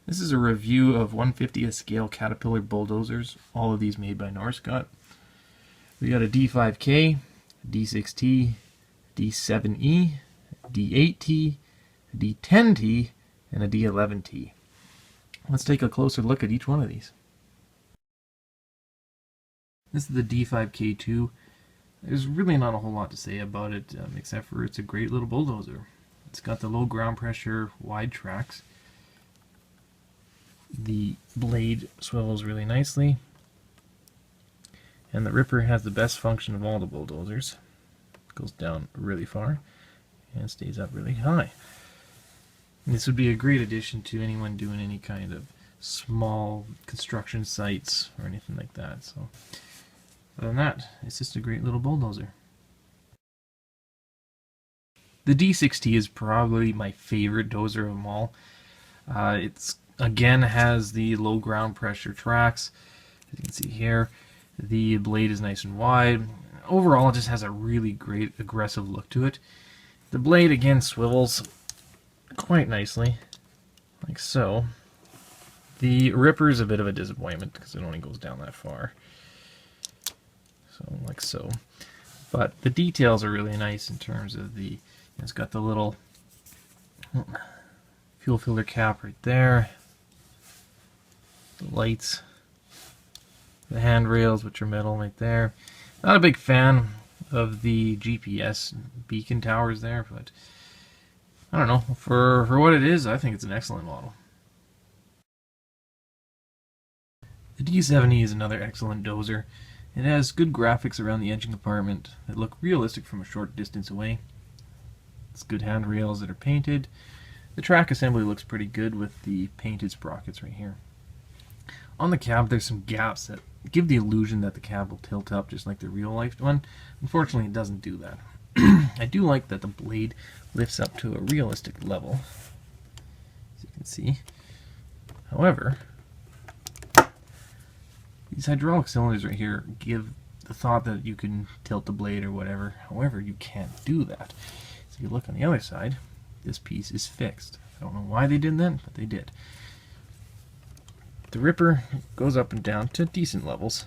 This is a review of 1/50th scale Caterpillar bulldozers, all of these made by Norscot. We got a D5K, a D6T, D7E, a D8T, a D10T, and a D11T. Let's take a closer look at each one of these. This is the D5K2. There's really not a whole lot to say about it, except for it's a great little bulldozer. It's got the low ground pressure, wide tracks. The blade swivels really nicely, and the ripper has the best function of all the bulldozers. It goes down really far and stays up really high. And this would be a great addition to anyone doing any kind of small construction sites or anything like that. So other than that, it's just a great little bulldozer. The D6T is probably my favorite dozer of them all. It's again has the low ground pressure tracks. As you can see here, the blade is nice and wide. Overall, it just has a really great aggressive look to it. The blade again swivels quite nicely, like so. The ripper is a bit of a disappointment because it only goes down that far. So like so. But the details are really nice in terms of the, it's got the little fuel filter cap right there. The lights, the handrails, which are metal right there. Not a big fan of the GPS beacon towers there, but I don't know. For what it is, I think it's an excellent model. The D7E is another excellent dozer. It has good graphics around the engine compartment that look realistic from a short distance away. It's good handrails that are painted. The track assembly looks pretty good with the painted sprockets right here. On the cab, there's some gaps that give the illusion that the cab will tilt up just like the real-life one. Unfortunately, it doesn't do that. I do like that the blade lifts up to a realistic level, as you can see. However, these hydraulic cylinders right here give the thought that you can tilt the blade or whatever. However, you can't do that. So if you look on the other side, this piece is fixed. I don't know why they did that, but they did. The ripper goes up and down to decent levels.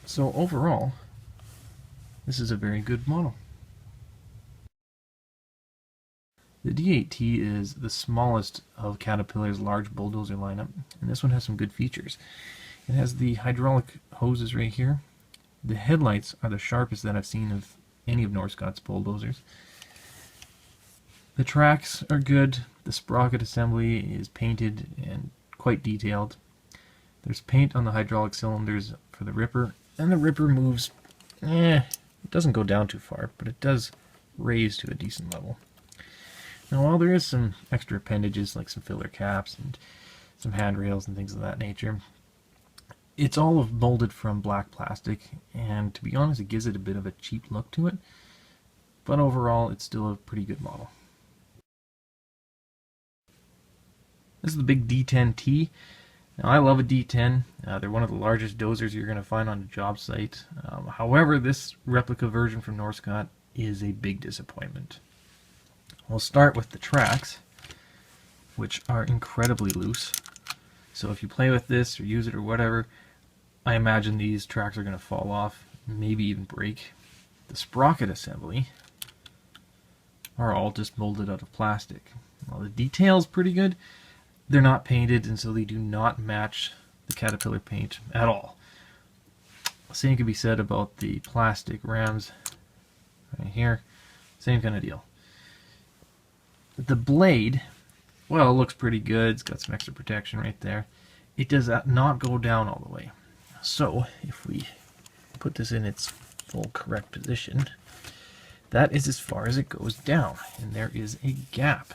So overall, this is a very good model. The D8T is the smallest of Caterpillar's large bulldozer lineup, and this one has some good features. It has the hydraulic hoses right here. The headlights are the sharpest that I've seen of any of Norscot's bulldozers. The tracks are good. The sprocket assembly is painted and quite detailed. There's paint on the hydraulic cylinders for the ripper, and the ripper moves, it doesn't go down too far, but it does raise to a decent level. Now, while there is some extra appendages like some filler caps and some handrails and things of that nature, it's all molded from black plastic, and to be honest, it gives it a bit of a cheap look to it, but overall it's still a pretty good model. This is the big D10T. Now, I love a D10. They're one of the largest dozers you're going to find on a job site. However, this replica version from Norscot is a big disappointment. We'll start with the tracks, which are incredibly loose. So if you play with this or use it or whatever, I imagine these tracks are going to fall off, maybe even break. The sprocket assembly are all just molded out of plastic. Well, the detail's pretty good. They're not painted, and so they do not match the Caterpillar paint at all. Same could be said about the plastic rams right here. Same kind of deal. The blade, well, it looks pretty good. It's got some extra protection right there. It does not go down all the way. So if we put this in its full correct position, that is as far as it goes down, and there is a gap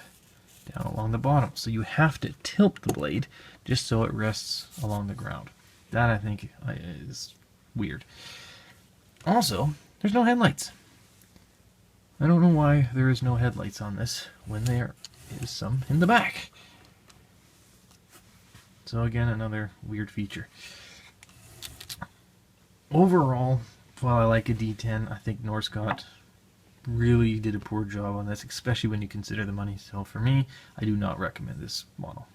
down along the bottom. So you have to tilt the blade just so it rests along the ground. That, I think, is weird. Also, there's no headlights. I don't know why there is no headlights on this when there is some in the back. So again, another weird feature. Overall, while I like a D10, I think Norscot really did a poor job on this, especially when you consider the money. So for me, I do not recommend this model.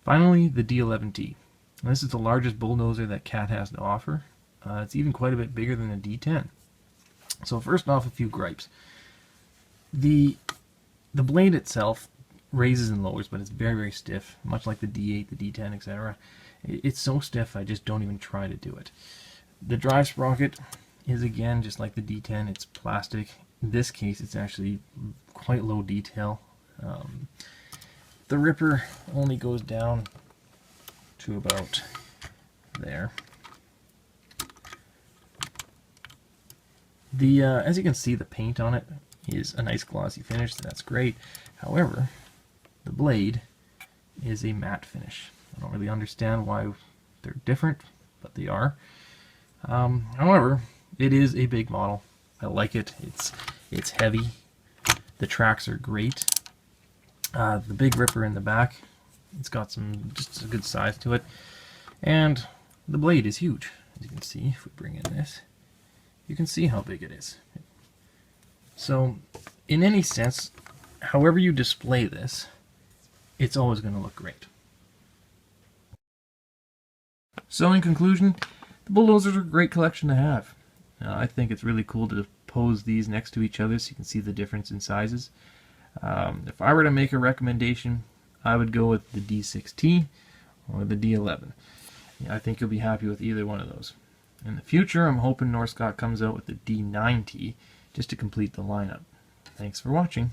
Finally, the D11T. This is the largest bulldozer that Cat has to offer. It's even quite a bit bigger than the D10. So first off, a few gripes. The blade itself raises and lowers, but it's very, very stiff, much like the D8, the D10, etc. It's so stiff, I just don't even try to do it. The drive sprocket is, again, just like the D10, it's plastic. In this case, it's actually quite low detail. The ripper only goes down to about there. As you can see, the paint on it is a nice glossy finish, so that's great. However, the blade is a matte finish. I don't really understand why they're different, but they are. However, it is a big model. I like it. It's heavy. The tracks are great. The big ripper in the back, it's got just a good size to it, and the blade is huge. As you can see, if we bring in this, you can see how big it is. So, in any sense, however you display this, it's always going to look great. So in conclusion, the Bulldozers are a great collection to have. I think it's really cool to pose these next to each other so you can see the difference in sizes. If I were to make a recommendation, I would go with the D6T or the D11. Yeah, I think you'll be happy with either one of those. In the future, I'm hoping Norscot comes out with the D9T just to complete the lineup. Thanks for watching.